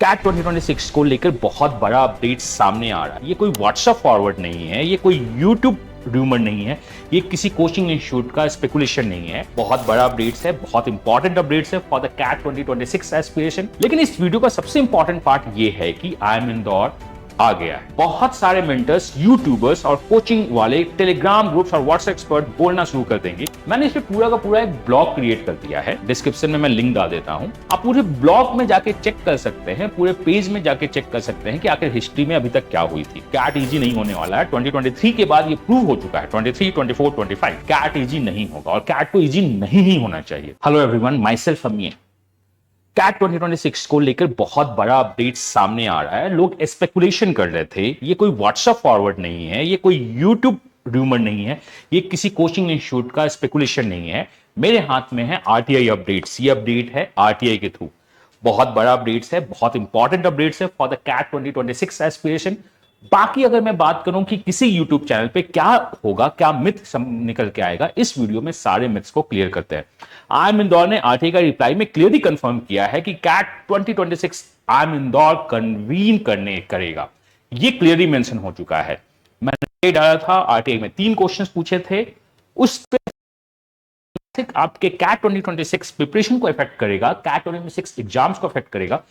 Cat 2026 को लेकर बहुत बड़ा अपडेट सामने आ रहा है। ये कोई व्हाट्सएप फॉरवर्ड नहीं है, ये कोई यूट्यूब रूमर नहीं है, ये किसी कोचिंग इंस्टीट्यूट का स्पेकुलेशन नहीं है। बहुत बड़ा अपडेट्स है, बहुत इंपॉर्टेंट अपडेट्स है फॉर द कैट 2026 एस्पिरेशन। लेकिन इस वीडियो का सबसे इंपॉर्टेंट पार्ट ये है कि IIM इंदौर आ गया है। बहुत सारे मेंटर्स, यूट्यूबर्स और कोचिंग वाले टेलीग्राम ग्रुप्स और व्हाट्सएप एक्सपर्ट बोलना शुरू कर देंगे। मैंने इस पे पूरा का पूरा एक ब्लॉग क्रिएट कर दिया है, डिस्क्रिप्शन में मैं लिंक डाल देता हूं। आप पूरे ब्लॉग में जाके चेक कर सकते हैं, पूरे पेज में जाके चेक कर सकते हैं कि आखिर हिस्ट्री में अभी तक क्या हुई थी। कैट इजी नहीं होने वाला है। 2023 के बाद ये प्रूव हो चुका है। 23, 24, 25 कैट इजी नहीं होगा और कैट को इजी नहीं ही होना चाहिए। Hello everyone, myself Amin. CAT 2026 को लेकर बहुत बड़ा अपडेट सामने आ रहा है। लोग स्पेकुलेशन कर रहे थे, ये कोई व्हाट्सएप फॉरवर्ड नहीं है, ये कोई यूट्यूब रूमर नहीं है, ये किसी कोचिंग इंस्टीट्यूट का स्पेकुलेशन नहीं है। मेरे हाथ में है आरटीआई अपडेट्स। ये अपडेट है आरटीआई के थ्रू। बहुत बड़ा अपडेट्स है, बहुत इंपॉर्टेंट अपडेट्स है फॉर द कैट 2026 एस्पिरेशन। बाकी अगर मैं बात करूं कि किसी YouTube चैनल पे क्या होगा, क्या मिथ निकल के आएगा, इस वीडियो में सारे मिथ्स को क्लियर करते हैं। IIM इंदौर ने आरटीआई का रिप्लाई में क्लियरली कंफर्म किया है कि कैट 2026 IIM इंदौर कन्वीन करेगा। ये क्लियरली मेंशन हो चुका है। मैंने डाला था आरटीआई में 3 क्वेश्चंस पूछे थे, उस पे आपके कैट 2026 प्रिपरेशन को इफेक्ट करेगा, कैट 2026 एग्जाम्स को इफेक्ट करेगा।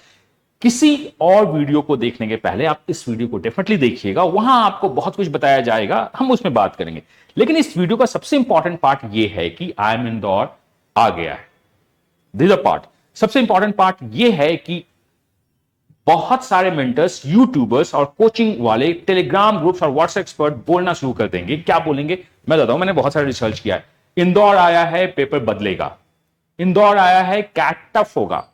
किसी और वीडियो को देखने के पहले आप इस वीडियो को डेफिनेटली देखिएगा, वहां आपको बहुत कुछ बताया जाएगा, हम उसमें बात करेंगे। लेकिन इस वीडियो का सबसे इंपॉर्टेंट पार्ट यह है कि IIM इंदौर आ गया है। This is the part. सबसे इंपॉर्टेंट पार्ट यह है कि बहुत सारे मेंटर्स, यूट्यूबर्स और कोचिंग वाले टेलीग्राम ग्रुप्स और व्हाट्सएप एक्सपर्ट बोलना शुरू कर देंगे। क्या बोलेंगे मैं बताता हूं। मैंने बहुत सारे रिसर्च किया है। इंदौर आया है, पेपर बदलेगा। इंदौर आया है, कैट टफ होगा।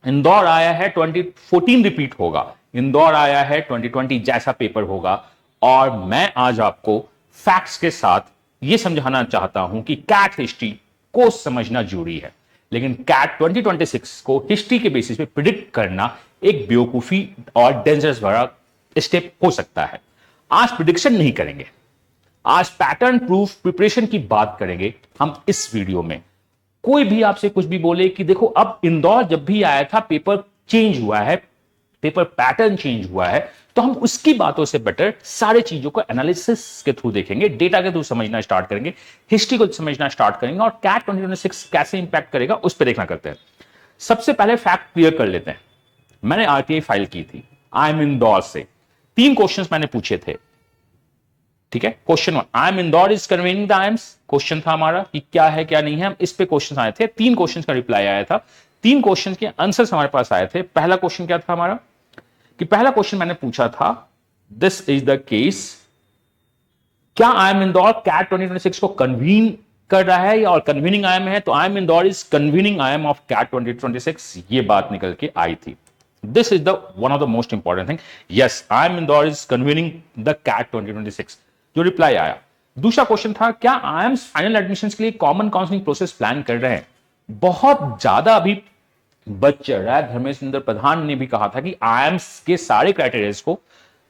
इंदौर आया है, 2014 रिपीट होगा। इंदौर आया है, 2020 जैसा पेपर होगा। और मैं आज आपको फैक्ट्स के साथ यह समझाना चाहता हूं कि कैट हिस्ट्री को समझना जरूरी है। लेकिन कैट 2026 को हिस्ट्री के बेसिस पे प्रिडिक्ट करना एक बेवकूफी और डेंजरस भरा स्टेप हो सकता है। आज प्रिडिक्शन नहीं करेंगे, आज पैटर्न प्रूफ प्रिपरेशन की बात करेंगे हम इस वीडियो में। कोई भी आपसे कुछ भी बोले कि देखो अब इंदौर जब भी आया था पेपर चेंज हुआ है, पेपर पैटर्न चेंज हुआ है, तो हम उसकी बातों से बेटर सारे चीजों को एनालिसिस के थ्रू देखेंगे, डेटा के थ्रू समझना स्टार्ट करेंगे, हिस्ट्री को समझना स्टार्ट करेंगे और कैट 2026 कैसे इंपैक्ट करेगा उस पर देखना करते हैं। सबसे पहले फैक्ट क्लियर कर लेते हैं। मैंने आरटीआई फाइल की थी IIM इंदौर से। 3 क्वेश्चंस मैंने पूछे थे, ठीक है। Question 1, IIM Indore is convening the IIMs। Question था हमारा कि क्या है क्या नहीं है, हम इस पे क्वेश्चन आए थे। 3 क्वेश्चन का रिप्लाई आया था, 3 क्वेश्चन के आंसर्स हमारे पास आए थे। पहला क्वेश्चन क्या था हमारा कि पहला क्वेश्चन मैंने पूछा था, दिस इज द केस, क्या IIM इंदौर कैट 2026 को कन्वीन कर रहा है या और कन्वीनिंग IIM है, तो IIM Indore is convening IIM of CAT 2026। ये बात निकल के आई थी। This is the one of the most important thing. Yes, IIM Indore is convening the CAT 2026, जो रिप्लाई आया। दूसरा क्वेश्चन था, क्या IIMs फाइनल एडमिशंस के लिए कॉमन काउंसलिंग प्रोसेस प्लान कर रहे हैं। बहुत ज्यादा अभी बच चल रहा है। धर्मेंद्र प्रधान ने भी कहा था कि IIMs के सारे क्राइटेरिया को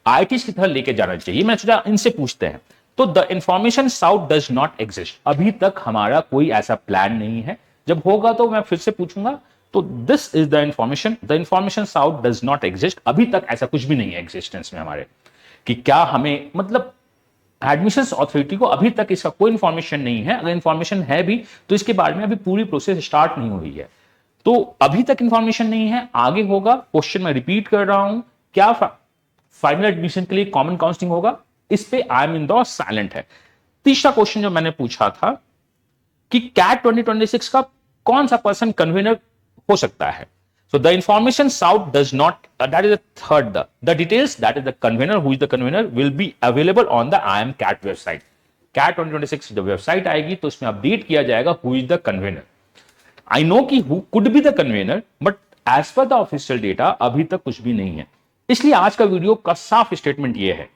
IITs की तरह लेके जाना चाहिए। मैं सोचा इनसे पूछते हैं। तो the information south does not exist. अभी तक हमारा कोई ऐसा प्लान नहीं है, जब होगा तो मैं फिर से पूछूंगा। तो this is the information south does not exist. अभी तक ऐसा कुछ भी नहीं है एग्जिस्टेंस में हमारे, कि क्या हमें मतलब एडमिशंस अथॉरिटी को अभी तक इसका कोई इंफॉर्मेशन नहीं है। अगर इंफॉर्मेशन है भी तो इसके बारे में अभी पूरी प्रोसेस स्टार्ट नहीं हुई है। तो अभी तक इंफॉर्मेशन नहीं है, आगे होगा। क्वेश्चन मैं रिपीट कर रहा हूं, क्या फाइनल एडमिशन के लिए कॉमन काउंसलिंग होगा, इस पे IIM इंदौर साइलेंट है। तीसरा क्वेश्चन जो मैंने पूछा था कि कैट 2026 का कौन सा पर्सन कन्वीनर हो सकता है। So the information south does not, that is the third, the details, that is the convener, who is the convener will be available on the IIM CAT website. CAT 2026 जब website आएगी तो उसमें update किया जाएगा who is the convener. I know कि who could be the convener, but as per the official data अभी तक कुछ भी नहीं है। इसलिए आज का वीडियो का साफ स्टेटमेंट ये है,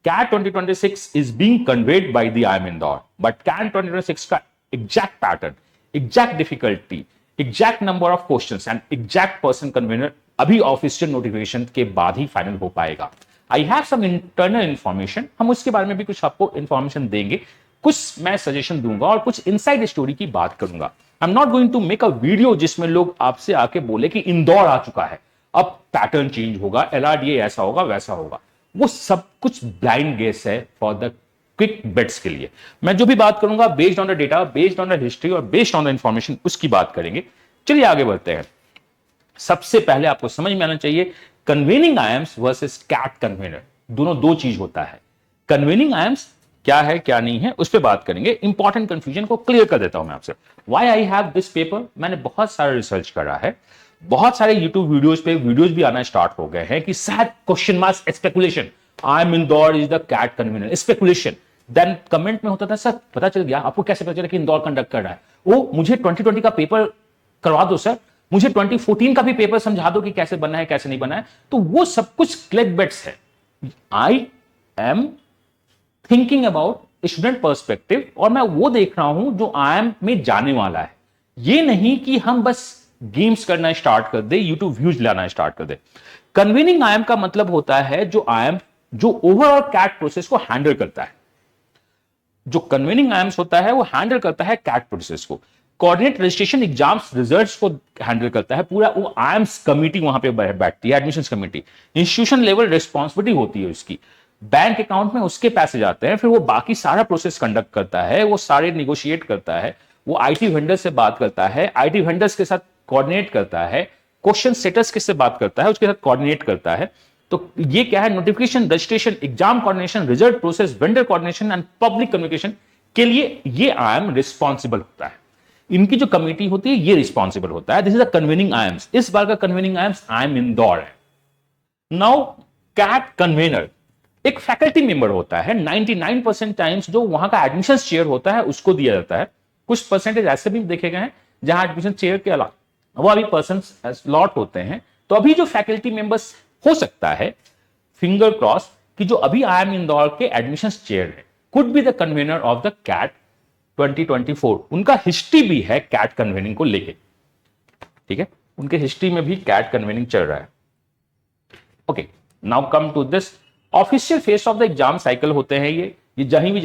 CAT 2026 is being conveyed by the IIM Indore, but CAT 2026 का exact pattern, exact difficulty, exact number of questions and exact person convener अभी ऑफिशियल नोटिफिकेशन के बाद ही फाइनल हो पाएगा। I have some internal information, हम उसके बारे में भी कुछ आपको इंफॉर्मेशन देंगे, कुछ मैं सजेशन दूंगा और कुछ इनसाइड स्टोरी की बात करूंगा। I am not going to make a video जिसमें लोग आपसे आके बोले कि इंदौर आ चुका है अब पैटर्न चेंज होगा, LRDA ऐसा होगा वैसा होगा। वो सब कुछ ब्लाइंड गेस है फॉर द क्विक बेट्स के लिए। मैं जो भी बात करूंगा based on the data, based on the history और बेस्ड ऑन द इंफॉर्मेशन, उसकी बात करेंगे। चलिए आगे बढ़ते हैं। सबसे पहले आपको समझ में आना चाहिए कन्वेनिंग आयम्स वर्सेस कैट कन्वेनर, दोनों दो चीज होता है। कन्वेनिंग आयम्स क्या है क्या नहीं है उस पर बात करेंगे। इंपॉर्टेंट कंफ्यूजन को क्लियर कर देता हूं मैं आपसे। Why I have this paper, मैंने बहुत सारा रिसर्च करा है, बहुत सारे यूट्यूब वीडियोस पे वीडियोस भी आना स्टार्ट हो गए हैं कि शायद question mark speculation, IIM Indore is the CAT convener, speculation. Then comment में होता था सर पता चल गया, आपको कैसे पता चला कि इंदौर कंडक्ट कर रहा है? वो मुझे 2020 का पेपर करवा दो सर, मुझे 2014 का भी पेपर समझा दो कि कैसे बनना है कैसे नहीं बनना है। तो वो सब कुछ क्लिक बेट्स है। I am thinking about student perspective, और मैं वो देख रहा हूं जो IIM में जाने वाला है। ये नहीं कि हम बस गेम्स करना स्टार्ट कर दे, यूट्यूब व्यूज लाना स्टार्ट कर दे। कन्वीनिंग IIM का मतलब होता है जो IIM जो ओवरऑल कैट प्रोसेस को हैंडल करता है। जो कन्वीनिंग IIMs होता है वो हैंडल करता है कैट प्रोसेस को, कोऑर्डिनेट रजिस्ट्रेशन एग्जाम्स रिजल्ट्स को हैंडल करता है पूरा। वो IIMs कमिटी वहां पे बैठती है, admissions committee, institution level responsibility होती है उसकी। बैंक अकाउंट में उसके पैसे जाते हैं, फिर वो बाकी सारा प्रोसेस कंडक्ट करता है, वो सारे निगोशिएट करता है, वो IT वेंडर से बात करता है, IT वेंडर्स के साथ कोऑर्डिनेट करता है, क्वेश्चन सेटर्स किससे बात करता है उसके साथ कोऑर्डिनेट करता है। तो ये क्या है, notification, registration, exam coordination, result process, vendor coordination and public communication के लिए ये IIM रिस्पॉन्सिबल होता है। इनकी जो कमेटी होती है ये रिस्पॉन्सिबल होता है। This is the convening IIMs। इस बार का कन्वेनिंग IIMs IIM इंदौर है। नाउ कैट कन्वेनर एक फैकल्टी मेंबर होता है। 99% टाइम्स जो वहां का एडमिशन चेयर होता है उसको दिया जाता है। कुछ परसेंटेज ऐसे भी देखे गए हैं जहां एडमिशन चेयर के अलावा वो अभी पर्सन स्लॉट होते हैं। तो अभी जो फैकल्टी मेंबर्स हो सकता है, फिंगर क्रॉस, कि जो अभी IIM इंदौर के एडमिशन चेयर है, could be the convener of the CAT 2024। उनका हिस्ट्री भी है कैट कन्वेनिंग को लेके, ठीक है, उनके हिस्ट्री में भी कैट कन्वेनिंग चल रहा है। Okay, now come to this official phase of the exam cycle होते हैं ये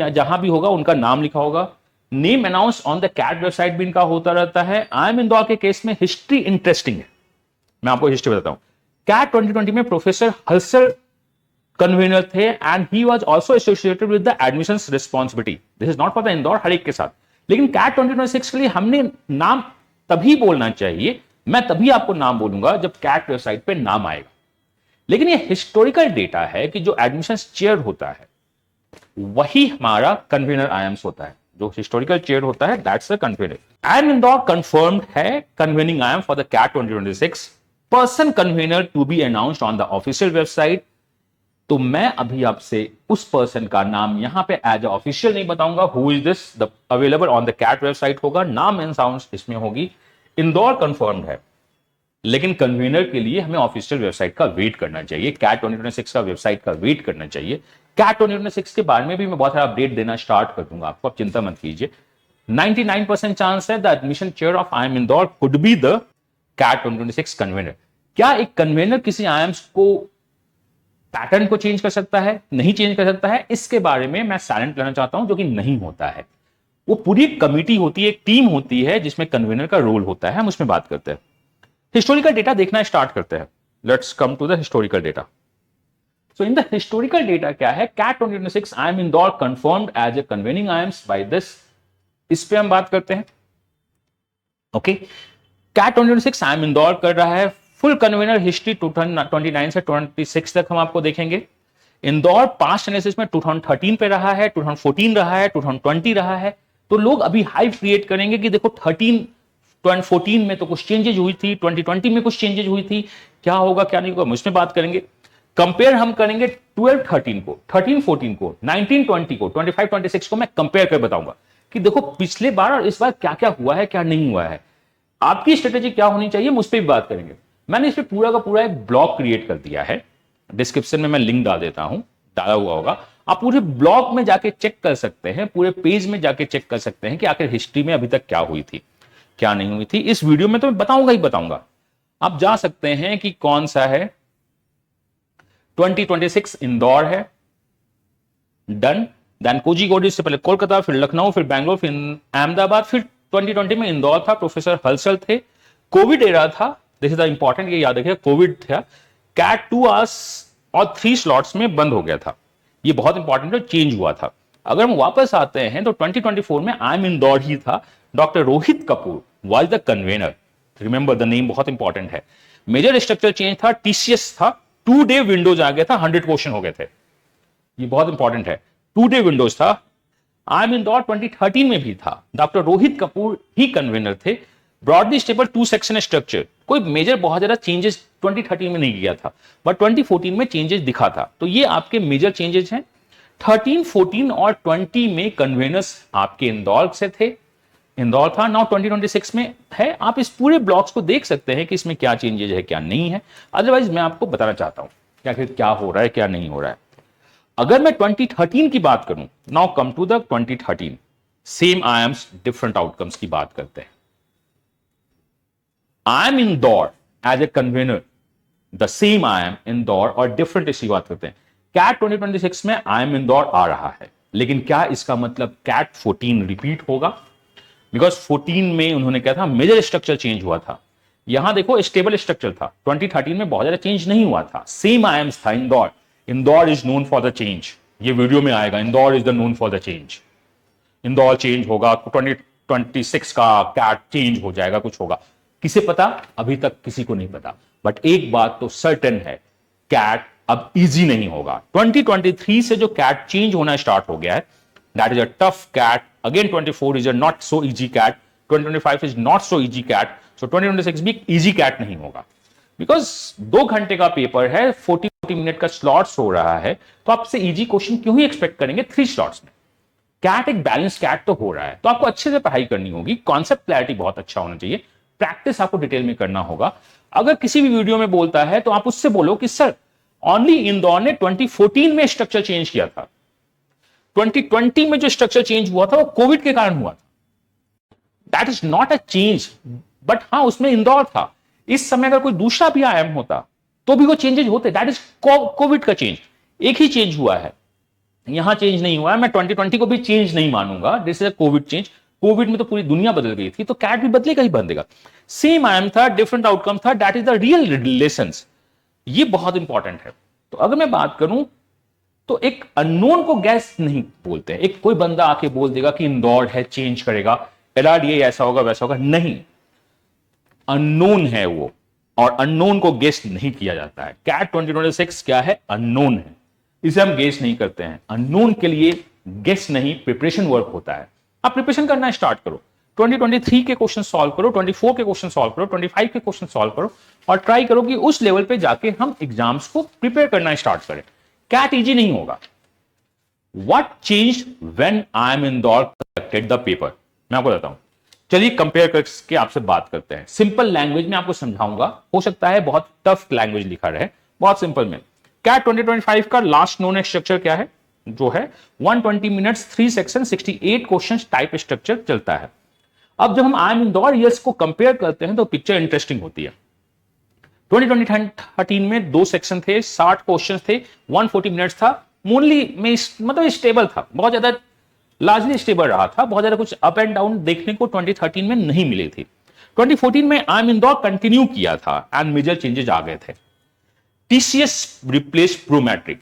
जहां भी होगा उनका नाम लिखा होगा। Name announce on the CAT website भी इनका होता रहता है। IIM इंदौर के केस में हिस्ट्री इंटरेस्टिंग है, मैं आपको हिस्ट्री बताता हूं। कैट 2020 में प्रोफेसर हलसल कन्वीनर थे and he was also associated with the admissions responsibility. This is not for the Indore, हर एक के साथ। लेकिन कैट 2026 के लिए हमने नाम तभी बोलना चाहिए, मैं तभी आपको नाम बोलूंगा जब कैट वेबसाइट पे नाम आएगा। लेकिन ये हिस्टोरिकल डेटा है कि जो एडमिशंस चेयर होता है वही हमारा कन्वीनर IIMs होता है। जो हिस्टोरिकल चेयर होता है that's the convener. IIM Indore confirmed है convening IIM for the CAT 2026। Person convener to be announced on the official website. तो मैं अभी आपसे उस पर्सन का नाम यहां पे एज ए ऑफिशियल नहीं बताऊंगा, who is this, the available on the CAT website होगा, नाम एंड साउंड्स इसमें होगी। इंदौर कंफर्म्ड है, लेकिन कन्वीनर के लिए हमें ऑफिशियल वेबसाइट का वेट करना चाहिए, कैट 2026 का वेबसाइट का वेट करना चाहिए। कैट 2026 के बारे में भी मैं बहुत सारा अपडेट देना स्टार्ट कर दूंगा आपको, आप चिंता मत कीजिए। 99% चांस है the admission chair of IIM Indore could be the CAT 2026 कन्वीनर। क्या एक कन्वीनर किसी IIMs को पैटर्न को चेंज कर सकता है, नहीं चेंज कर सकता है? इसके बारे में मैं साइलेंट रहना चाहता हूं, जो कि नहीं होता है। वो पूरी कमिटी होती है, एक टीम होती है जिसमें कन्वीनर का रोल होता है, हम उसमें बात करते हैं। हिस्टोरिकल डेटा देखना स्टार्ट करते हैं। Let's come to the historical data. So in the historical data क्या है, CAT 2026 IIM Indore confirmed as a convening IIMs by this, इस पे हम बात करते हैं। ओके, कैट 2026 IIM इंदौर कर रहा है। फुल कन्वीनर हिस्ट्री 2029 से 26 तक हम आपको देखेंगे। इंदौर पास्ट एनालिसिस में 2013 पे रहा है, 2014 रहा है, 2020 रहा है। तो लोग अभी हाइप क्रिएट करेंगे कि देखो 2014 में तो कुछ चेंजेज हुई थी, 2020 में कुछ चेंजेज हुई थी, क्या होगा क्या नहीं होगा उसमें बात करेंगे। कंपेयर हम करेंगे 12-13 को, 13-14 को, 19-20 को, 25-26 को मैं कंपेयर कर बताऊंगा कि देखो पिछले बार और इस बार क्या क्या हुआ है क्या नहीं हुआ है। आपकी स्ट्रेटेजी क्या होनी चाहिए मुझ पर भी बात करेंगे। मैंने इस पे पूरा का पूरा एक ब्लॉग क्रिएट कर दिया है, डिस्क्रिप्शन में मैं लिंक डाल देता हूं, डाला हुआ होगा। आप पूरे ब्लॉग में जाके चेक कर सकते हैं, पूरे पेज में जाके चेक कर सकते हैं कि आखिर हिस्ट्री में अभी तक क्या हुई थी क्या नहीं हुई थी। इस वीडियो में तो मैं बताऊंगा ही बताऊंगा, आप जा सकते हैं कि कौन सा है। 2026 इंदौर है, डन। देन कोझीकोड से पहले कोलकाता, फिर लखनऊ, फिर बैंगलोर, फिर अहमदाबाद, फिर 2020 में इंदौर था, प्रोफेसर हलसल थे, कोविड एरा था, दिस इज द इंपॉर्टेंट, ये याद रखिए, कोविड था, कैट 2 आवर्स और 3 स्लॉट्स में बंद हो गया था, ये बहुत इंपॉर्टेंट है, चेंज हुआ था। अगर हम वापस आते हैं तो 2024 में आई एम इंदौर ही था, doctor Rohit Kapoor was the convener, remember the name, बहुत इंपॉर्टेंट है। मेजर स्ट्रक्चर चेंज था, टीसीएस था, 2 डे विंडोज आ गया था, 100 क्वेश्चन हो गए थे, ये बहुत इंपॉर्टेंट है, 2 डे विंडोज था। आई एम इंदौर 2013 में भी था, डॉक्टर रोहित कपूर ही कन्वेनर थे, ब्रॉडली स्टेबल 2 सेक्शन स्ट्रक्चर, कोई मेजर बहुत ज्यादा चेंजेस 2013 में नहीं किया था, बट 2014 में चेंजेस दिखा था। तो ये आपके मेजर चेंजेस हैं। 13, 14 और 20 में कन्वेनर्स आपके इंदौर से थे, इंदौर था। नाउ 2026 में है, आप इस पूरे ब्लॉक्स को देख सकते हैं कि इसमें क्या चेंजेस है क्या नहीं है। अदरवाइज मैं आपको बताना चाहता हूं क्या क्या हो रहा है क्या नहीं हो रहा है। अगर मैं 2013 की बात करूं, now come to the 2013, same IIMs different outcomes की बात करते हैं। IIM Indore as a convener, the same IIM Indore, और डिफरेंट इसकी बात करते हैं। कैट 2026 में आई एम इंदौर आ रहा है, लेकिन क्या इसका मतलब कैट 14 रिपीट होगा? बिकॉज 14 में उन्होंने क्या था, मेजर स्ट्रक्चर चेंज हुआ था। यहां देखो स्टेबल स्ट्रक्चर था, 2013 में बहुत ज्यादा चेंज नहीं हुआ था, सेम आईएम्स था। Indore, Indore is known for the change, ये वीडियो में आएगा, Indore is the known for the change. Indore change होगा, 2026 का कैट चेंज हो जाएगा, कुछ होगा, किसे पता? अभी तक किसी को नहीं पता। बट एक बात तो सर्टेन है, कैट अब इजी नहीं होगा। 2023 से जो कैट चेंज होना स्टार्ट हो गया है, that is a tough CAT. Again 24 is a not so easy CAT, 2025 is not so easy CAT, so 2026 भी इजी कैट नहीं होगा। बिकॉज 2 घंटे का पेपर है, 40 मिनट का स्लॉट्स हो रहा है, तो आपसे इजी क्वेश्चन क्यों ही एक्सपेक्ट करेंगे 3 स्लॉट्स में? कैट एक बैलेंस कैट तो हो रहा है, तो आपको अच्छे से पढ़ाई करनी होगी, कॉन्सेप्ट क्लैरिटी बहुत अच्छा होना चाहिए, प्रैक्टिस आपको डिटेल में करना होगा। अगर किसी भी वीडियो में बोलता है तो आप उससे बोलो कि सर ओनली इंदौर ने 2014 में स्ट्रक्चर चेंज किया था, 2020 में जो स्ट्रक्चर चेंज हुआ था वो कोविड के कारण हुआ था, that is not a change. But हां, उसमें इंदौर था। इस समय अगर कोई दूसरा भी आईएम होता तो भी वो चेंजेस होते, दैट इज कोविड का चेंज। एक ही चेंज हुआ है, यहां चेंज नहीं हुआ है। मैं 2020 को भी चेंज नहीं मानूंगा, this is a Covid change. Covid में तो पूरी दुनिया बदल गई थी, तो कैट भी बदलेगा ही बदलेगा। सेम आईएम था, डिफरेंट आउटकम था, that is the real relations. ये बहुत इंपॉर्टेंट है। तो अगर मैं बात करूं तो एक अननोन को गैस नहीं बोलते हैं। एक कोई बंदा आके बोल देगा कि इंदौर है, चेंज करेगा, एलआरडीए ऐसा होगा वैसा होगा, नहीं, अननोन है वो, और अननोन को गेस नहीं किया जाता है। कैट 2026 क्या है? अननोन है, इसे हम गेस नहीं करते हैं। अननोन के लिए गेस नहीं, प्रिपरेशन वर्क होता है। आप प्रिपरेशन करना स्टार्ट करो, 2023 के क्वेश्चन सॉल्व करो, 24 के क्वेश्चन सॉल्व करो, 25 के क्वेश्चन सॉल्व करो, और ट्राई करो कि उस लेवल पे जाके हम एग्जाम्स को प्रिपेयर करना स्टार्ट करें। कैट इजी नहीं होगा। What change when I am Indore collected the paper, मैं आपको बताता हूं। चलिए कंपेयर करके आपसे बात करते हैं, सिंपल लैंग्वेज में आपको समझाऊंगा, हो सकता है बहुत टफ लैंग्वेज लिखा रहे, बहुत सिंपल में। कैट 2025 का लास्ट नोन स्ट्रक्चर क्या है? जो है 120 minutes, 3 section, 68 question type structure चलता है। अब जब हम आई एम इंदौर ईयर्स को कंपेयर करते हैं तो पिक्चर इंटरेस्टिंग होती है। 2013 में 2 सेक्शन थे, 60 क्वेश्चन थे, 140 मिनट्स था, मोनली में मतलब स्टेबल था, बहुत ज्यादा लार्जली स्टेबल रहा था, बहुत ज्यादा कुछ अप एंड डाउन देखने को 2013 में नहीं मिले थे। 2014 में आई एम इंदौर कंटिन्यू किया था एंड मेजर चेंजेस आ गए थे। टीसीएस रिप्लेस प्रोमैट्रिक,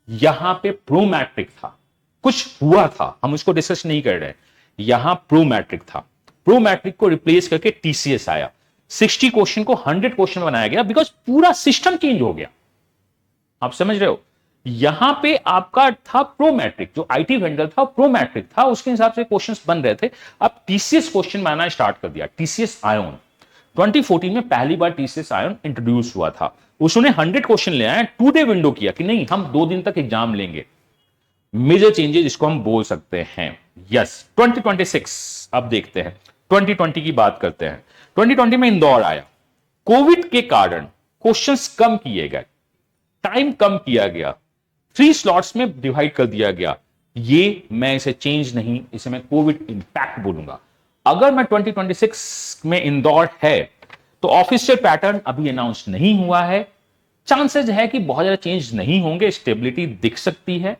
यहां पे प्रोमैट्रिक था, कुछ हुआ था, हम उसको डिस्कस नहीं कर रहे हैं। यहां प्रोमैट्रिक था, प्रोमैट्रिक को रिप्लेस करके टीसीएस आया। 60 क्वेश्चन को 100 क्वेश्चन बनाया गया, बिकॉज पूरा सिस्टम चेंज हो गया। आप समझ रहे हो? यहां पे आपका था प्रोमैट्रिक, जो आईटी वेंडर था प्रोमैट्रिक था, उसके हिसाब से क्वेश्चंस बन रहे थे। अब टीसीएस क्वेश्चन बनाना स्टार्ट कर दिया, टीसीएस आयोन। 2014 में पहली बार टीसीएस आयोन इंट्रोड्यूस हुआ था, उसने 100 क्वेश्चन ले आए, 2 डे विंडो किया कि नहीं हम 2 दिन तक एग्जाम लेंगे। मेजर चेंजेस इसको हम बोल सकते हैं। यस, 2026 अब देखते हैं, 2020 की बात करते हैं। 2020 में इंदौर आया, कोविड के कारण क्वेश्चंस कम किए गए, टाइम कम किया गया, 3 स्लॉट्स में डिवाइड कर दिया गया। ये मैं इसे चेंज नहीं, इसे मैं कोविड इंपैक्ट बोलूंगा। अगर मैं 2026 में इंदौर है तो ऑफिशियल पैटर्न अभी अनाउंस नहीं हुआ है, चांसेस है कि बहुत ज्यादा चेंज नहीं होंगे, स्टेबिलिटी दिख सकती है।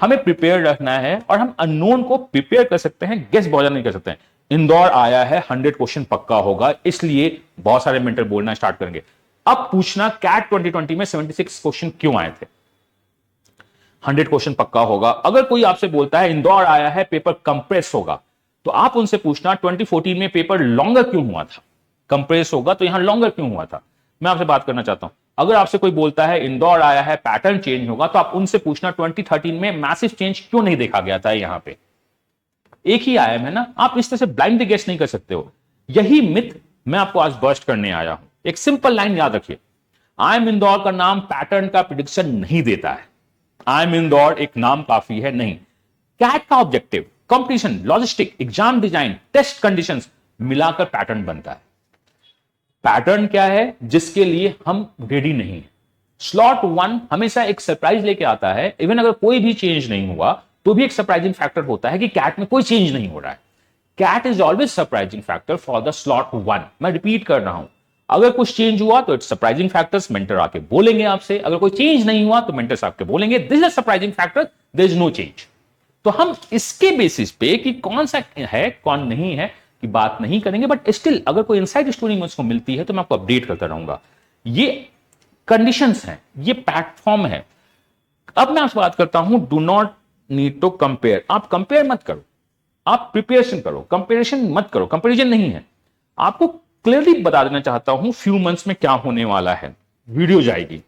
हमें प्रिपेयर रखना है और हम अननोन को प्रिपेयर कर सकते हैं, गेस बहुत ज्यादा नहीं कर सकते हैं। इंदौर आया है 100 क्वेश्चन पक्का होगा, इसलिए बहुत सारे मेंटर बोलना स्टार्ट करेंगे। अब पूछना कैट 2020 में 76 क्वेश्चन क्यों आए थे? 100 क्वेश्चन पक्का होगा। अगर कोई आपसे बोलता है इंदौर आया है पेपर कंप्रेस होगा, तो आप उनसे पूछना 2014 में पेपर लॉन्गर क्यों हुआ था? कंप्रेस होगा तो यहां लॉन्गर क्यों हुआ था? मैं आपसे बात करना चाहता हूं। अगर आपसे कोई बोलता है इंदौर आया है पैटर्न चेंज होगा, तो आप उनसे पूछना 2013 में मैसिव चेंज क्यों नहीं देखा गया था? यहां पे एक ही आयाम है ना, आप इस तरह से ब्लाइंडली गेस नहीं कर सकते हो। यही मिथ मैं आपको आज बर्स्ट करने आया हूं। एक सिंपल लाइन याद रखिए, आई एम इंदौर का नाम पैटर्न का प्रिडिक्शन नहीं देता है। आई एम इंदौर एक नाम काफी है नहीं। कैट का objective competition, logistic, exam design, test conditions मिलाकर पैटर्न बनता है। पैटर्न क्या है जिसके लिए हम रेडी नहीं है? स्लॉट 1 हमेशा एक सरप्राइज लेके आता है। इवन अगर कोई भी चेंज नहीं हुआ तो भी एक सरप्राइजिंग फैक्टर होता है कि कैट में कोई चेंज नहीं हो रहा है। CAT is always surprising factor for the slot 1। मैं रिपीट कर रहा हूं, अगर कुछ चेंज हुआ तो इट्स सरप्राइजिंग फैक्टर्स, मेंटर आके बोलेंगे आपसे। अगर कोई चेंज नहीं हुआ तो मेंटर्स आपके बोलेंगे this is surprising factor, there is no change. तो हम इसके बेसिस पे कि कौन सा है कौन नहीं है की बात नहीं करेंगे, बट स्टिल अगर कोई इनसाइड स्टोरी मुझको मिलती है तो मैं आपको अपडेट करता रहूंगा। ये कंडीशंस हैं, ये प्लेटफॉर्म है। अब मैं आपसे बात करता हूं, do not need to compare. आप कंपेयर मत करो, आप प्रिपरेशन करो, कंपेरिजन मत करो। कंपेरिजन नहीं है, आपको क्लियरली बता देना चाहता हूं फ्यू मंथ्स में क्या होने वाला है। वीडियो जाएगी,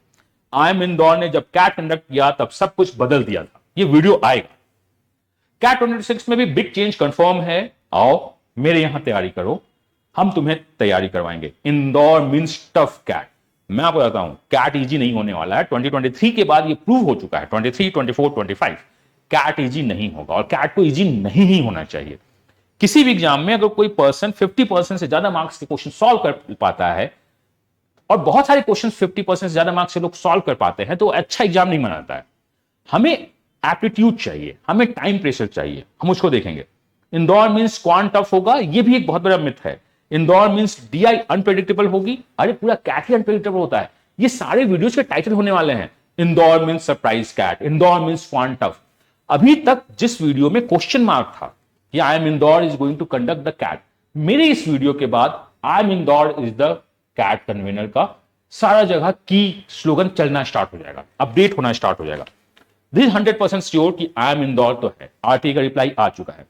आई एम इंदौर ने जब कैट कंडक्ट किया तब सब कुछ बदल दिया था, ये वीडियो आएगा। कैट 26 में भी बिग चेंज कंफर्म है। आओ मेरे यहां तैयारी करो, हम तुम्हें तैयारी करवाएंगे। Indore means tough CAT. मैं आपको बताता हूं कैट इजी नहीं होने वाला है। 2023 के बाद ये प्रूव हो चुका है। 23, 24, 25 कैट इजी नहीं होगा, और कैट को इजी नहीं ही होना चाहिए। किसी भी एग्जाम में अगर कोई पर्सन 50% से ज्यादा मार्क्स के क्वेश्चन सॉल्व कर पाता है, और बहुत सारे क्वेश्चन 50% से ज्यादा मार्क्स से लोग सॉल्व कर पाते हैं, तो अच्छा एग्जाम नहीं बनाता है। हमें एप्टीट्यूड चाहिए, हमें टाइम प्रेशर चाहिए, हम उसको देखेंगे। इंदौर मींस क्वांट टफ होगा, यह भी एक बहुत बड़ा मिथ है। इंदौर मींस डीआई अनप्रेडिक्टेबल होगी, अरे पूरा कैट ही अनप्रेडिक्टेबल होता है। ये सारे वीडियोस के टाइटल होने वाले हैं। Indore means surprise CAT, Indore means quant tough. अभी तक जिस वीडियो में क्वेश्चन मार्क था कि IIM Indore is going to conduct the CAT, मेरे इस वीडियो के बाद IIM Indore is the CAT convener का सारा जगह की स्लोगन चलना स्टार्ट हो जाएगा, अपडेट होना स्टार्ट हो जाएगा। दिस 100% श्योर कि आई एम इंदौर तो है। आरटी का रिप्लाई आ चुका है।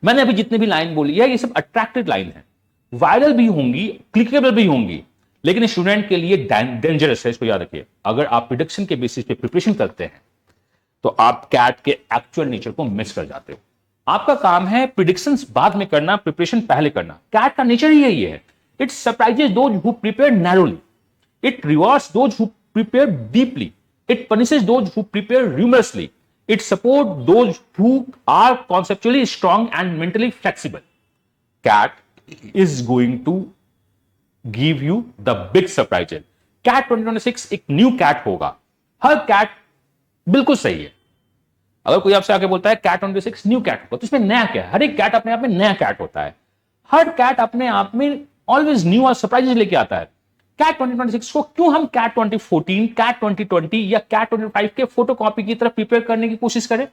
मैंने अभी जितने भी लाइन बोली है ये सब अट्रैक्टेड लाइन है, वायरल भी होंगी, क्लिकेबल भी होंगी, लेकिन स्टूडेंट के लिए डेंजरस है। इसको याद रखिए, अगर आप प्रिडिक्शन के बेसिस पे प्रिपरेशन करते हैं तो आप कैट के एक्चुअल नेचर को मिस कर जाते हो। आपका काम है प्रिडिक्शंस बाद में करना, प्रिपरेशन पहले करना। कैट का नेचर ही यही है। It surprises those who prepare narrowly, it rewards those who prepare deeply, it punishes those who prepare humorously, it support those who are conceptually strong and mentally flexible. CAT is going to give you the big surprises. CAT 2026 एक new cat होगा। हर cat बिल्कुल सही है। अगर कोई आपसे आके बोलता है कैट 26 न्यू कैट होगा, तो इसमें नया क्या है? हर एक कैट अपने आप में नया कैट होता है। हर कैट अपने आप में ऑलवेज न्यू और सरप्राइजेस लेके आता है। कैट 2026 को क्यों हम कैट 2014, कैट 2020 या कैट 25 के फोटोकॉपी की तरफ प्रिपेयर करने की कोशिश करें?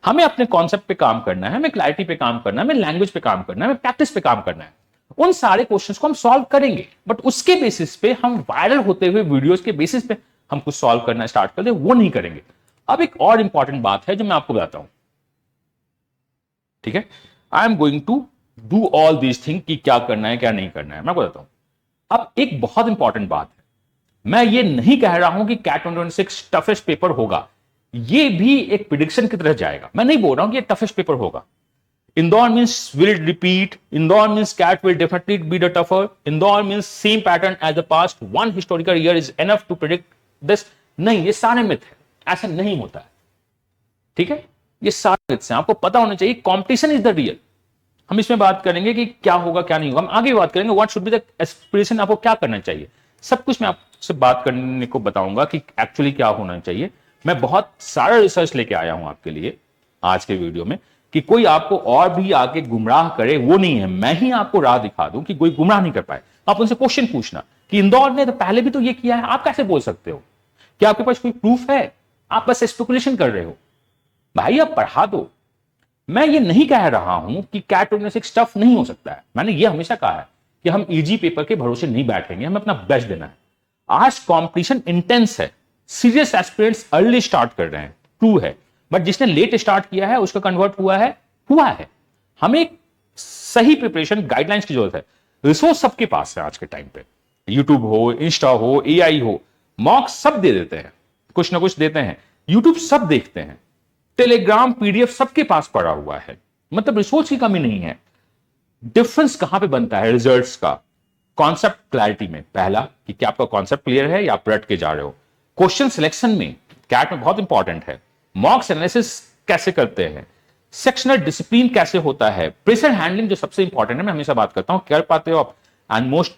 हमें अपने कॉन्सेप्ट पे काम करना है, हमें क्लैरिटी पे काम करना है, हमें लैंग्वेज पे काम करना है, हमें प्रैक्टिस पे काम करना है। उन सारे क्वेश्चंस को हम सॉल्व करेंगे, बट उसके बेसिस पे हम वायरल होते हुए वीडियोस के बेसिस पे हम कुछ सॉल्व करना स्टार्ट कर दे, वो नहीं करेंगे। अब एक और इंपॉर्टेंट बात है जो मैं आपको बताता हूं, ठीक है? I am going to do all these thing कि क्या करना है क्या नहीं करना है, मैं आपको बताता हूं। अब एक बहुत इंपॉर्टेंट बात है, मैं ये नहीं कह रहा हूं कि कैट 26 टफेस्ट पेपर होगा। ये भी एक प्रिडिक्शन की तरह जाएगा। मैं नहीं बोल रहा हूं कि ये टफेस्ट पेपर होगा। Indore means will repeat, Indore means CAT will definitely be the tougher, Indore means same pattern as the past, one historical year is enough to predict this. नहीं, ये सारे मिथ है, ऐसा नहीं होता है, ठीक है? ये सारे मिथ हैं, आपको पता होना चाहिए। Competition is the real. हम इसमें बात करेंगे कि क्या होगा क्या नहीं होगा, हम आगे बात करेंगे what should be the aspiration, आपको क्या करना चाहिए, सब कुछ मैं आपसे बात करने को बताऊंगा कि एक्चुअली क्या होना चाहिए। मैं बहुत सारा रिसर्च लेके आया हूं आपके लिए आज के वीडियो में, कि कोई आपको और भी आगे गुमराह करे वो नहीं है, मैं ही आपको राह दिखा दूं कि कोई गुमराह नहीं कर पाए। आप उनसे क्वेश्चन पूछना कि इंदौर ने तो पहले भी तो ये किया है, आप कैसे बोल सकते हो? क्या आपके पास कोई प्रूफ है? आप बस स्पेकुलेशन कर रहे हो। भाई आप पढ़ा दो, मैं ये नहीं कह रहा हूं कि कैट 2026 टफ नहीं हो सकता है। मैंने ये हमेशा कहा है कि हम इजी पेपर के भरोसे नहीं बैठेंगे, हमें अपना बेस्ट देना है। आज कंपटीशन इंटेंस है, सीरियस एस्पिरेंट्स अर्ली स्टार्ट कर रहे हैं, ट्रू है, बट जिसने लेट स्टार्ट किया है उसका कन्वर्ट हुआ है। हमें एक सही प्रिपरेशन गाइडलाइंस की जरूरत है। रिसोर्स सबके पास है आज के टाइम पे, यूट्यूब हो, इंस्टा हो, एआई हो, मॉक सब दे देते हैं, कुछ ना कुछ देते हैं, यूट्यूब सब देखते हैं, टेलीग्राम पीडीएफ सबके पास पड़ा हुआ है, मतलब रिसोर्स की कमी नहीं है। डिफरेंस कहां पे बनता है रिजल्ट्स का? कॉन्सेप्ट क्लैरिटी में, पहला कि क्या आपका कॉन्सेप्ट क्लियर है या आप रट के जा रहे हो। क्वेश्चन सिलेक्शन में कैट में बहुत इंपॉर्टेंट है। मॉक्स एनालिसिस कैसे करते हैं, सेक्शनल डिसिप्लिन कैसे होता है, प्रेशर हैंडलिंग जो सबसे इंपॉर्टेंट है, मैं हमेशा बात करता हूं, कर पाते हो आप, and most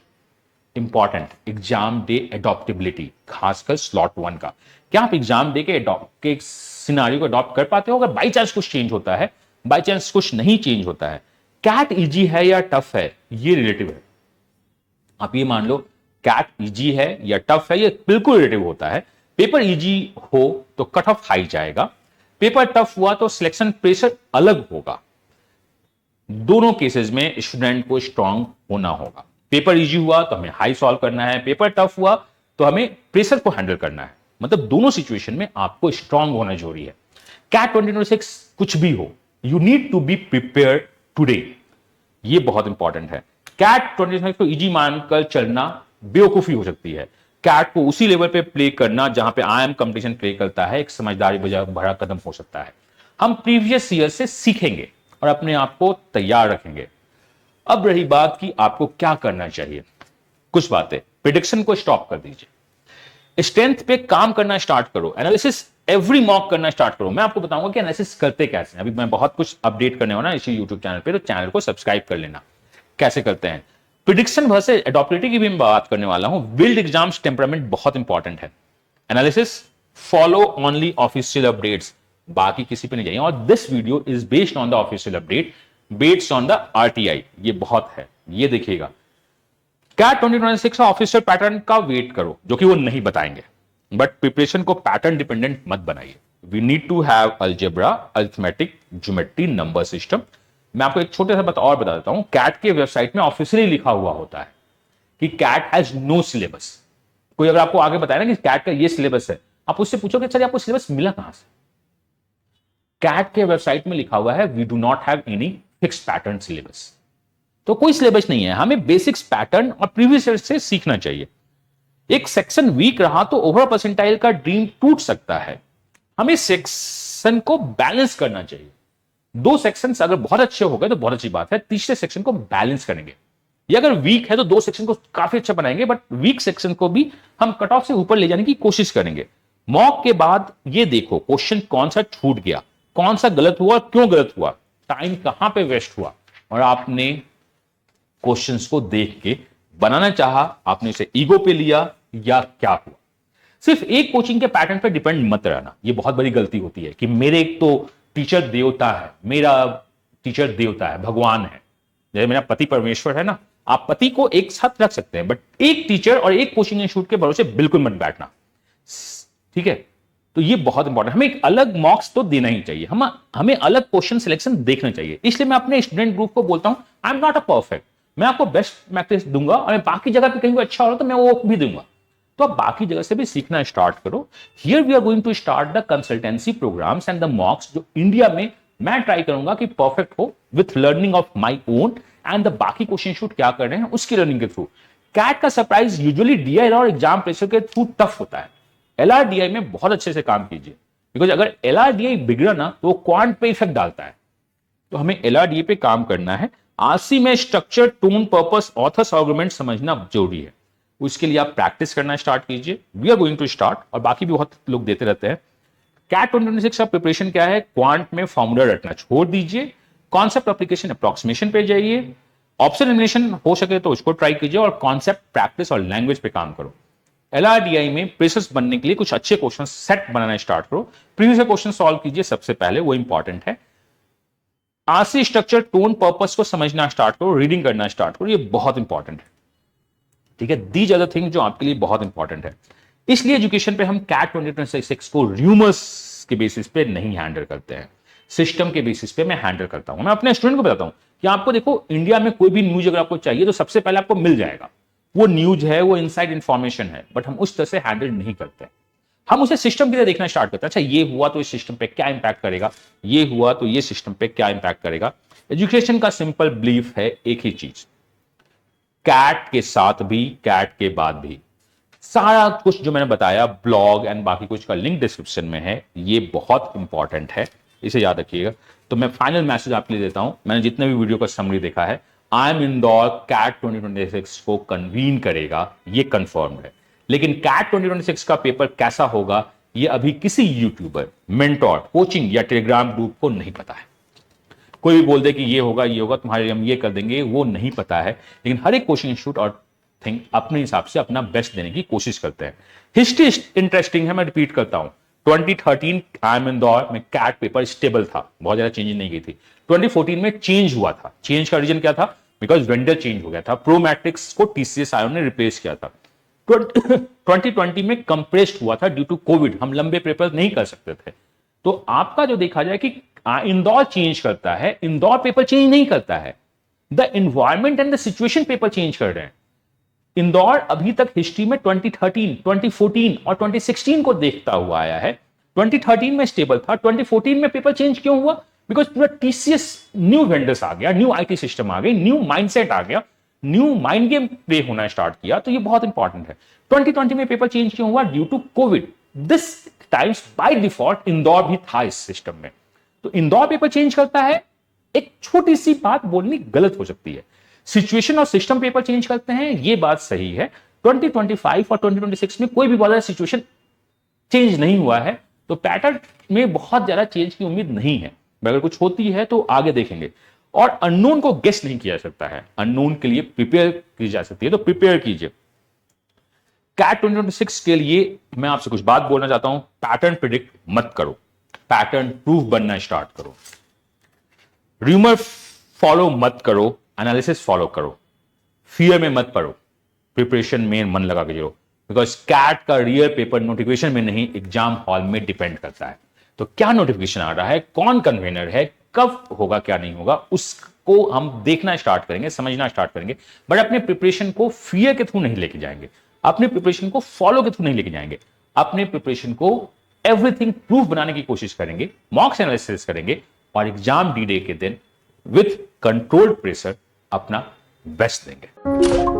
important exam day adaptability, खासकर स्लॉट 1 का। क्या आप एग्जाम डे के सिनारियो को अडॉप्ट कर पाते हो? अगर बाई चांस कुछ चेंज होता है, बाई चांस कुछ नहीं चेंज होता है, कैट इजी है या टफ है, ये रिलेटिव है। आप ये मान लो कैट इजी है या टफ है, ये बिल्कुल रिलेटिव होता है। पेपर इजी हो तो कट ऑफ हाई जाएगा, पेपर टफ हुआ तो सिलेक्शन प्रेशर अलग होगा। दोनों केसेस में स्टूडेंट को स्ट्रांग होना होगा। पेपर इजी हुआ तो हमें हाई सॉल्व करना है, पेपर टफ हुआ तो हमें प्रेशर को हैंडल करना है। मतलब दोनों सिचुएशन में आपको स्ट्रांग होना जरूरी है। कैट 2026 कुछ भी हो, you need to be prepare today, ये बहुत इंपॉर्टेंट है। कैट 2026 को इजी मानकर चलना बेवकूफी हो सकती है। कैट को उसी लेवल पे प्ले करना जहां पे आई एम कंपटीशन प्ले करता है, एक समझदारी भरा कदम हो सकता है। हम प्रीवियस ईयर से सीखेंगे और अपने आप को तैयार रखेंगे। अब रही बात कि आपको क्या करना चाहिए, कुछ बातें, प्रिडिक्शन को स्टॉप कर दीजिए, स्ट्रेंथ पे काम करना स्टार्ट करो, एनालिसिस एवरी मॉक करना स्टार्ट करो। मैं आपको बताऊंगा कि एनालिसिस करते कैसे हैं। अभी मैं बहुत कुछ अपडेट करने वाला इसी यूट्यूब चैनल पे, तो चैनल को सब्सक्राइब कर लेना। कैसे करते हैं प्रिडिक्शन वर्सेस एडॉप्टेबिलिटी की भी मैं बात करने वाला हूं। बिल्ड एग्जाम्स टेम्परामेंट बहुत इंपॉर्टेंट है। Analysis follow only official updates, बाकी किसी पे नहीं जाइए। और this video is based on the official update, based on the RTI, ये बहुत है, ये देखिएगा। कैट 2026 का ऑफिशियल पैटर्न का वेट करो, जो कि वो नहीं बताएंगे, बट प्रिपरेशन को पैटर्न डिपेंडेंट मत बनाइए। We need to have algebra, arithmetic, geometry, number system. मैं आपको एक छोटा सा बात और बता देता हूं, कैट के वेबसाइट में ऑफिशियली लिखा हुआ होता है कि कैट हैज नो सिलेबस। कोई अगर आपको आगे बताया ना कि कैट का ये सिलेबस है, आप उससे पूछोगे सर आपको सिलेबस मिला कहां से? कैट के वेबसाइट में लिखा हुआ है we do not have any fixed pattern syllabus. तो कोई सिलेबस नहीं है, हमें बेसिक्स पैटर्न और प्रीवियस ईयर से सीखना चाहिए। एक सेक्शन वीक रहा तो ओवरऑल परसेंटाइल का ड्रीम टूट सकता है। हमें सेक्शन को बैलेंस करना चाहिए। दो सेक्शंस अगर बहुत अच्छे हो गए तो बहुत अच्छी बात है, तीसरे सेक्शन को बैलेंस करेंगे। ये अगर वीक है तो दो सेक्शन को काफी अच्छा बनाएंगे, बट वीक सेक्शन को भी हम कट ऑफ से ऊपर ले जाने की कोशिश करेंगे। मॉक के बाद ये देखो क्वेश्चन कौन सा छूट गया, कौन सा गलत हुआ, क्यों गलत हुआ, टाइम कहां पे वेस्ट हुआ, और आपने क्वेश्चंस को देख के बनाना चाहा, आपने इसे ईगो पे लिया या क्या हुआ। सिर्फ एक कोचिंग के पैटर्न पे डिपेंड मत रहना, ये बहुत बड़ी गलती होती है कि मेरे एक तो टीचर देवता है, मेरा टीचर देवता है, भगवान है, जैसे मेरा पति परमेश्वर है ना। आप पति को एक साथ रख सकते हैं, बट एक टीचर और एक कोचिंग इंस्टीट्यूट के भरोसे बिल्कुल मत बैठना, ठीक है? तो ये बहुत इंपॉर्टेंट, हमें एक अलग मॉक्स तो देना ही चाहिए, हमें अलग क्वेश्चन सिलेक्शन देखना चाहिए। इसलिए मैं अपने स्टूडेंट ग्रुप को बोलता हूं आई एम नॉट अ परफेक्ट, मैं आपको बेस्ट मैट्रिक्स दूंगा और मैं बाकी जगह पे कहीं भी अच्छा हो रहा तो मैं वो भी दूंगा, तो आप बाकी जगह से भी सीखना स्टार्ट करो। Here we are going to start the consultancy programs and the mocks, जो इंडिया में मैं ट्राई करूंगा कि परफेक्ट हो with learning of my own and the बाकी क्वेश्चन शूट क्या कर रहे हैं उसकी लर्निंग के थ्रू। कैट का सरप्राइज यूजुअली डीआई और एग्जाम प्रेशर के थ्रू टफ होता है। एलआरडीआई में बहुत अच्छे से काम कीजिए, बिकॉज अगर एलआरडीआई बिगड़ा ना तो क्वांट पे इफेक्ट डालता है, तो हमें एलआरडीआई पे काम करना है। आरसी में structure, tone, purpose, authors argument समझना जरूरी है, उसके लिए आप प्रैक्टिस करना स्टार्ट कीजिए। We are going to start, और बाकी भी बहुत लोग देते रहते हैं। कैट 2026 का प्रिपरेशन क्या है? क्वांट में फॉर्मूला रटना छोड़ दीजिए, कॉन्सेप्ट एप्लीकेशन अप्रोक्सीमेशन पे जाइए, ऑप्शन एलिमिनेशन हो सके तो उसको ट्राई कीजिए, और कॉन्सेप्ट, प्रैक्टिस और लैंग्वेज पे काम करो। एलआरडीआई में प्रेशर्स बनने के लिए कुछ अच्छे क्वेश्चन सेट बनाना स्टार्ट करो, प्रीवियस क्वेश्चन सॉल्व कीजिए सबसे पहले, वो इंपॉर्टेंट है। आरसी स्ट्रक्चर, टोन, पर्पस को समझना स्टार्ट करो, रीडिंग करना स्टार्ट करो, ये बहुत इंपॉर्टेंट है, ठीक है? दीज आर द थिंग जो आपके लिए बहुत इंपॉर्टेंट है। इसलिए एजुकेशन पे हम कैट 2026 को र्यूमर्स के बेसिस पे नहीं हैंडल करते हैं। सिस्टम के बेसिस पे मैं हैंडल करता हूं। मैं अपने स्टूडेंट को बताता हूं कि आपको देखो, इंडिया में कोई भी न्यूज अगर आपको चाहिए तो सबसे पहले आपको मिल जाएगा। वो न्यूज है, वो इनसाइड इंफॉर्मेशन है, बट हम उस तरह से हैंडल नहीं करते। हम उसे सिस्टम की तरह देखना स्टार्ट करते हैं। अच्छा, ये हुआ तो इस सिस्टम पे क्या इंपैक्ट करेगा, ये हुआ तो ये सिस्टम पे क्या इंपैक्ट करेगा। एजुकेशन का सिंपल बिलीफ है एक ही चीज, कैट के साथ भी कैट के बाद भी। सारा कुछ जो मैंने बताया ब्लॉग एंड बाकी कुछ का लिंक डिस्क्रिप्शन में है, ये बहुत इंपॉर्टेंट है, इसे याद रखिएगा। तो मैं फाइनल मैसेज आपके लिए देता हूं, मैंने जितने भी वीडियो का समरी देखा है, आई एम इंदौर कैट 2026 को कन्वीन करेगा, ये कंफर्म है। लेकिन कैट 2026 का पेपर कैसा होगा ये अभी किसी यूट्यूबर, मेंटोर, कोचिंग या टेलीग्राम ग्रुप को नहीं पता है। कोई भी बोल दे कि ये होगा तुम्हारे, हम ये कर देंगे, वो नहीं पता है। लेकिन हर एक कोचिंग इंस्टीट्यूट और थिंक अपने हिसाब से अपना बेस्ट देने की कोशिश करते हैं। हिस्ट्री इंटरेस्टिंग है, मैं रिपीट करता हूं। 2013 आई एम इंदौर में कैट पेपर स्टेबल था, बहुत ज्यादा चेंज नहीं की थी। 2014 में चेंज हुआ था। चेंज का रीजन क्या था? बिकॉज वेंडर चेंज हो गया था। प्रो मैट्रिक्स को टीसीएस आयोन ने रिप्लेस किया था। 2020 में कंप्रेस्ड हुआ था ड्यू टू कोविड, हम लंबे पेपर नहीं कर सकते थे। तो आपका जो देखा जाए कि इंदौर चेंज करता है, इंदौर पेपर चेंज नहीं करता है। The environment and the situation paper change कर रहे हैं। इंदौर अभी तक हिस्ट्री में 2013, 2014 और 2016 को देखता हुआ आया है। 2013 में स्टेबल था, 2014 में पेपर चेंज क्यों हुआ? बिकॉज पूरा टीसीएस न्यू वेंडर्स आ गया, न्यू आईटी सिस्टम आ गई, न्यू माइंडसेट आ गया, न्यू माइंड गेम प्ले होना स्टार्ट किया। तो ये बहुत इंपॉर्टेंट है। 2020 में पेपर चेंज क्यों हुआ? Due to COVID. This times by default Indore भी था इस सिस्टम में। तो इंदौर पेपर चेंज करता है, एक छोटी सी बात बोलनी गलत हो सकती है। सिचुएशन और सिस्टम पेपर चेंज करते हैं, ये बात सही है। 2025 और 2026 में कोई भी बड़ा सिचुएशन चेंज नहीं हुआ है, तो पैटर्न में बहुत ज्यादा चेंज की उम्मीद नहीं है। अगर कुछ होती है तो आगे देखेंगे। और अननोन को गेस नहीं किया जा सकता है, अननोन के लिए प्रिपेयर की जा सकती है, तो प्रिपेयर कीजिए। कैट 2026 के लिए मैं आपसे कुछ बात बोलना चाहता हूं। पैटर्न प्रिडिक्ट मत करो, पैटर्न प्रूफ बनना स्टार्ट करो। रूमर फॉलो मत करो, एनालिसिस फॉलो करो। फियर में मत पड़ो, प्रिपरेशन में मन लगा के चलो। बिकॉज कैट का रियल पेपर नोटिफिकेशन में नहीं, एग्जाम हॉल में डिपेंड करता है। तो क्या नोटिफिकेशन आ रहा है, कौन कन्वेनर है, कब होगा, क्या नहीं होगा, उसको हम देखना स्टार्ट करेंगे, समझना स्टार्ट करेंगे। बट अपने प्रिपरेशन को फियर के थ्रू नहीं लेके जाएंगे, अपने प्रिपरेशन को फॉलो के थ्रू नहीं लेके जाएंगे। अपने प्रिपरेशन को एवरीथिंग प्रूफ बनाने की कोशिश करेंगे, मॉक एनालिसिस करेंगे और एग्जाम डी डे के दिन विथ कंट्रोल्ड प्रेशर अपना बेस्ट देंगे।